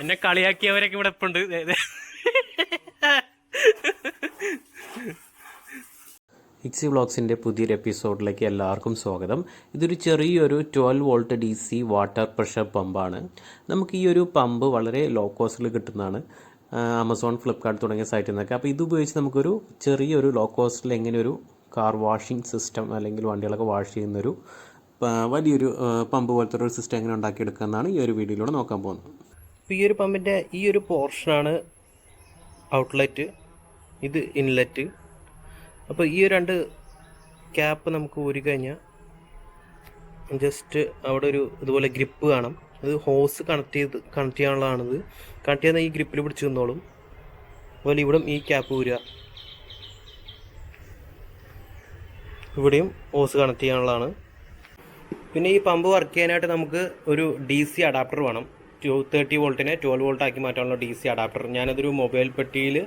എന്നെ കളിയാക്കിയവരൊക്കെ ഇവിടെ ഇപ്പൊ ഉണ്ട്. ഇക്സി വ്ളോഗ്സിൻ്റെ പുതിയൊരു എപ്പിസോഡിലേക്ക് എല്ലാവർക്കും സ്വാഗതം. ഇതൊരു ചെറിയൊരു 12 വോൾട്ട് DC വാട്ടർ പ്രഷർ പമ്പാണ്. നമുക്ക് ഈ ഒരു പമ്പ് വളരെ ലോ കോസ്റ്റിൽ കിട്ടുന്നതാണ്, ആമസോൺ, ഫ്ലിപ്കാർട്ട് തുടങ്ങിയ സൈറ്റിൽ നിന്നൊക്കെ. അപ്പോൾ ഇതുപയോഗിച്ച് നമുക്കൊരു ചെറിയൊരു ലോ കോസ്റ്റിൽ എങ്ങനെ ഒരു കാർ വാഷിംഗ് സിസ്റ്റം അല്ലെങ്കിൽ വണ്ടികളൊക്കെ വാഷ് ചെയ്യുന്നൊരു വലിയൊരു പമ്പ് പോലത്തെ ഒരു സിസ്റ്റം എങ്ങനെ ഉണ്ടാക്കിയെടുക്കാമെന്നാണ് ഈ ഒരു വീഡിയോയിലൂടെ നോക്കാൻ പോകുന്നത്. അപ്പോൾ ഈ ഒരു പമ്പിൻ്റെ ഈ ഒരു പോർഷനാണ് ഔട്ട്ലെറ്റ്, ഇത് ഇൻലെറ്റ്. അപ്പോൾ ഈ രണ്ട് ക്യാപ്പ് നമുക്ക് ഊരി കഴിഞ്ഞാൽ ജസ്റ്റ് അവിടെ ഒരു ഇതുപോലെ ഗ്രിപ്പ് കാണാം. ഇത് ഹോസ് കണക്ട് ചെയ്യാനുള്ളതാണിത്. കണക്ട് ചെയ്യുന്ന ഈ ഗ്രിപ്പിൽ പിടിച്ച് നിന്നോളും. അതുപോലെ ഇവിടെ ഈ ക്യാപ്പ് ഊരുക, ഇവിടെയും ഹോസ് കണക്ട് ചെയ്യാനുള്ളതാണ്. പിന്നെ ഈ പമ്പ് വർക്ക് ചെയ്യാനായിട്ട് നമുക്ക് ഒരു DC അഡാപ്റ്റർ വേണം. 230 വോൾട്ടിനെ 12 വോൾട്ട് ആക്കി മാറ്റാനുള്ള DC അഡാപ്റ്റർ. ഞാനതൊരു മൊബൈൽ പെട്ടിയിൽ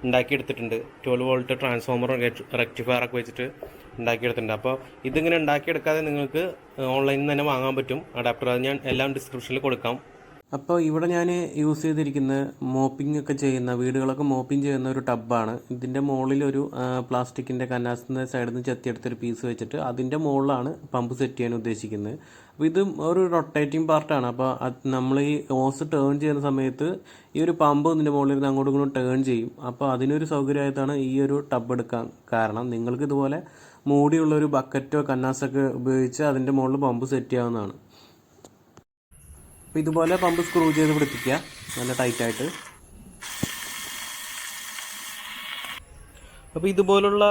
ഉണ്ടാക്കിയെടുത്തിട്ടുണ്ട്. 12 വോൾട്ട് ട്രാൻസ്ഫോമറും റെക്ടിഫയറൊക്കെ വെച്ചിട്ട് ഉണ്ടാക്കിയെടുത്തിട്ടുണ്ട്. അപ്പോൾ ഇതിങ്ങനെ ഉണ്ടാക്കിയെടുക്കാതെ നിങ്ങൾക്ക് ഓൺലൈനിൽ നിന്ന് തന്നെ വാങ്ങാൻ പറ്റും അഡാപ്റ്റർ. അത് ഞാൻ എല്ലാം ഡിസ്ക്രിപ്ഷനിൽ കൊടുക്കാം. അപ്പോൾ ഇവിടെ ഞാൻ യൂസ് ചെയ്തിരിക്കുന്ന മോപ്പിംഗ് ഒക്കെ ചെയ്യുന്ന, വീടുകളൊക്കെ മോപ്പിംഗ് ചെയ്യുന്ന ഒരു ടബ്ബാണ്. ഇതിൻ്റെ മുകളിലൊരു പ്ലാസ്റ്റിക്കിൻ്റെ കന്നാസിൻ്റെ സൈഡിൽ നിന്ന് ചെത്തിയെടുത്തൊരു പീസ് വെച്ചിട്ട് അതിൻ്റെ മുകളിലാണ് പമ്പ് സെറ്റ് ചെയ്യാൻ ഉദ്ദേശിക്കുന്നത്. അപ്പോൾ ഇത് ഒരു റൊട്ടേറ്റിംഗ് പാർട്ടാണ്. അപ്പോൾ നമ്മൾ ഈ ഓസ് ടേൺ ചെയ്യുന്ന സമയത്ത് ഈ ഒരു പമ്പ് ഇതിൻ്റെ മുകളിൽ നിന്ന് അങ്ങോട്ടും ഇങ്ങോട്ടും ടേൺ ചെയ്യും. അപ്പോൾ അതിനൊരു സൗകര്യമായിട്ടാണ് ഈ ഒരു ടബ് എടുക്കാൻ കാരണം. നിങ്ങൾക്ക് ഇതുപോലെ മൂടിയുള്ളൊരു ബക്കറ്റോ കന്നാസൊക്കെ ഉപയോഗിച്ച് അതിൻ്റെ മുകളിൽ പമ്പ് സെറ്റ് ചെയ്യാവുന്നതാണ്. അപ്പോൾ ഇതുപോലെ പമ്പ് സ്ക്രൂ ചെയ്ത് പിടിപ്പിക്കുക നല്ല ടൈറ്റായിട്ട്. അപ്പോൾ ഇതുപോലുള്ള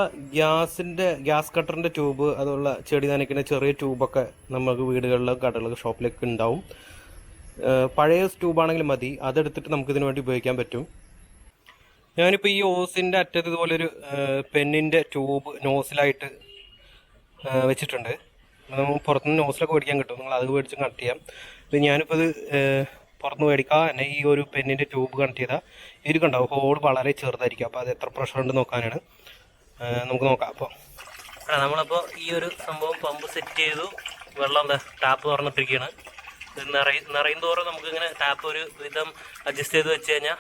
ഗ്യാസ് കട്ടറിൻ്റെ ട്യൂബ്, അതുള്ള ചെടി നനയ്ക്കുന്ന ചെറിയ ട്യൂബൊക്കെ നമുക്ക് വീടുകളിലും കടകളിലും ഷോപ്പിലൊക്കെ ഉണ്ടാവും. പഴയ ട്യൂബാണെങ്കിലും മതി, അതെടുത്തിട്ട് നമുക്കിതിനു വേണ്ടി ഉപയോഗിക്കാൻ പറ്റും. ഞാനിപ്പോൾ ഈ ഓസിൻ്റെ അറ്റത്ത് ഇതുപോലൊരു പെന്നിൻ്റെ ട്യൂബ് നോസിലായിട്ട് വെച്ചിട്ടുണ്ട്. നമുക്ക് പുറത്തുനിന്ന് നോസിലൊക്കെ മേടിക്കാൻ കിട്ടും, നിങ്ങൾ അത് മേടിച്ച് കണക്ട് ചെയ്യാം. അപ്പോൾ ഞാനിപ്പോൾ ഇത് പുറത്തുനിന്ന് മേടിക്കാം തന്നെ ഈ ഒരു പെന്നിൻ്റെ ട്യൂബ് കണക്ട് ചെയ്താൽ ഇരിക്കുണ്ടാവും. ഹോൾ വളരെ ചെറുതായിരിക്കും. അപ്പോൾ അത് എത്ര പ്രഷർ ഉണ്ട് നോക്കാനാണ്. നമുക്ക് നോക്കാം. അപ്പോൾ നമ്മളപ്പോൾ ഈ ഒരു സംഭവം പമ്പ് സെറ്റ് ചെയ്തു. വെള്ളം ടാപ്പ് തുറന്നിട്ടിരിക്കുകയാണ്. ഇത് നിറയും തോറും നമുക്കിങ്ങനെ ടാപ്പ് ഒരു വിധം അഡ്ജസ്റ്റ് ചെയ്ത് വെച്ച് കഴിഞ്ഞാൽ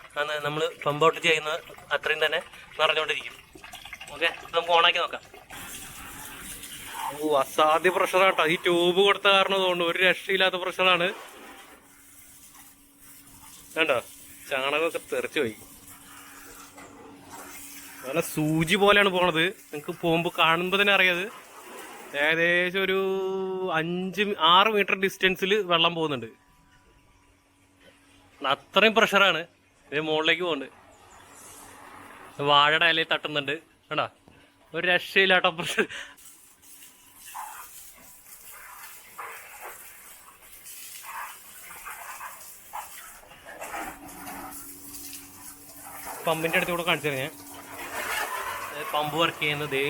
നമ്മൾ പമ്പ് ഔട്ട് ചെയ്യുന്നത് അത്രയും തന്നെ നിറഞ്ഞുകൊണ്ടിരിക്കും. ഓക്കെ, നമുക്ക് ഓണാക്കി നോക്കാം. അസാധ്യ പ്രഷറാട്ടോ. ഈ ട്യൂബ് കൊടുത്ത കാരണം തോന്നുന്നു ഒരു രക്ഷയില്ലാത്ത പ്രഷറാണ്. വേണ്ടോ, ചാണകമൊക്കെ തെറിച്ചു പോയി. നല്ല സൂചി പോലെയാണ് പോണത്. നിങ്ങൾക്ക് പോകുമ്പോൾ കാണുമ്പോൾ തന്നെ അറിയാത്. ഏകദേശം ഒരു 5-6 മീറ്റർ ഡിസ്റ്റൻസിൽ വെള്ളം പോകുന്നുണ്ട്. അത്രയും പ്രഷറാണ്. ഇത് മുകളിലേക്ക് പോകുന്നുണ്ട്. വാഴയുടെ ഇലയിൽ തട്ടുന്നുണ്ട്. വേണ്ട, ഒരു രക്ഷയില്ലാട്ടോ പ്രഷർ. പമ്പിൻ്റെ അടുത്ത് കൂടെ കാണിച്ചു തരാം. ഞാൻ പമ്പ് വർക്ക് ചെയ്യുന്നത്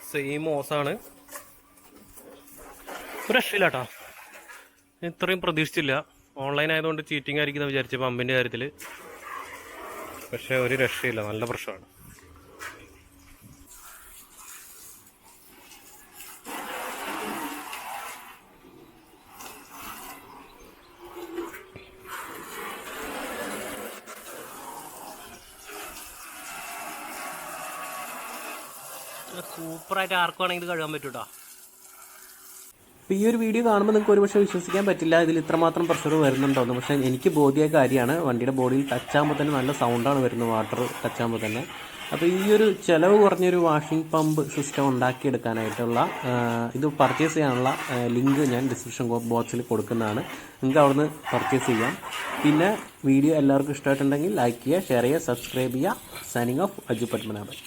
സെയിം ഓസാണ്. ഒരു രക്ഷയില്ല കേട്ടോ. ഇത്രയും പ്രതീക്ഷിച്ചില്ല. ഓൺലൈൻ ആയതുകൊണ്ട് ചീറ്റിംഗ് ആയിരിക്കും വിചാരിച്ച പമ്പിൻ്റെ കാര്യത്തിൽ. പക്ഷേ ഒരു രക്ഷയില്ല, നല്ല പ്രശ്നമാണ്. സൂപ്പറായിട്ട് ആർക്കുവാണെങ്കിൽ ഇത് കഴുകാൻ പറ്റും കേട്ടോ. അപ്പോൾ ഈ ഒരു വീഡിയോ കാണുമ്പോൾ നിങ്ങൾക്ക് ഒരുപക്ഷെ വിശ്വസിക്കാൻ പറ്റില്ല ഇതിൽ ഇത്രമാത്രം പ്രഷർ വരുന്നുണ്ടോയെന്ന്. പക്ഷേ എനിക്ക് ബോധ്യമായ കാര്യമാണ്. വണ്ടിയുടെ ബോഡിയിൽ ടച്ചാകുമ്പോൾ തന്നെ നല്ല സൗണ്ടാണ് വരുന്നത്, വാട്ടർ ടച്ചാകുമ്പോൾ തന്നെ. അപ്പോൾ ഈ ഒരു ചിലവ് കുറഞ്ഞൊരു വാഷിംഗ് പമ്പ് സിസ്റ്റം ഉണ്ടാക്കിയെടുക്കാനായിട്ടുള്ള ഇത് പർച്ചേസ് ചെയ്യാനുള്ള ലിങ്ക് ഞാൻ ഡിസ്ക്രിപ്ഷൻ ബോക്സിൽ കൊടുക്കുന്നതാണ്. നിങ്ങൾക്ക് അവിടുന്ന് പർച്ചേസ് ചെയ്യാം. പിന്നെ വീഡിയോ എല്ലാവർക്കും ഇഷ്ടമായിട്ടുണ്ടെങ്കിൽ ലൈക്ക് ചെയ്യുക, ഷെയർ ചെയ്യുക, സബ്സ്ക്രൈബ് ചെയ്യുക. Signing off, Aju Padmanabhan.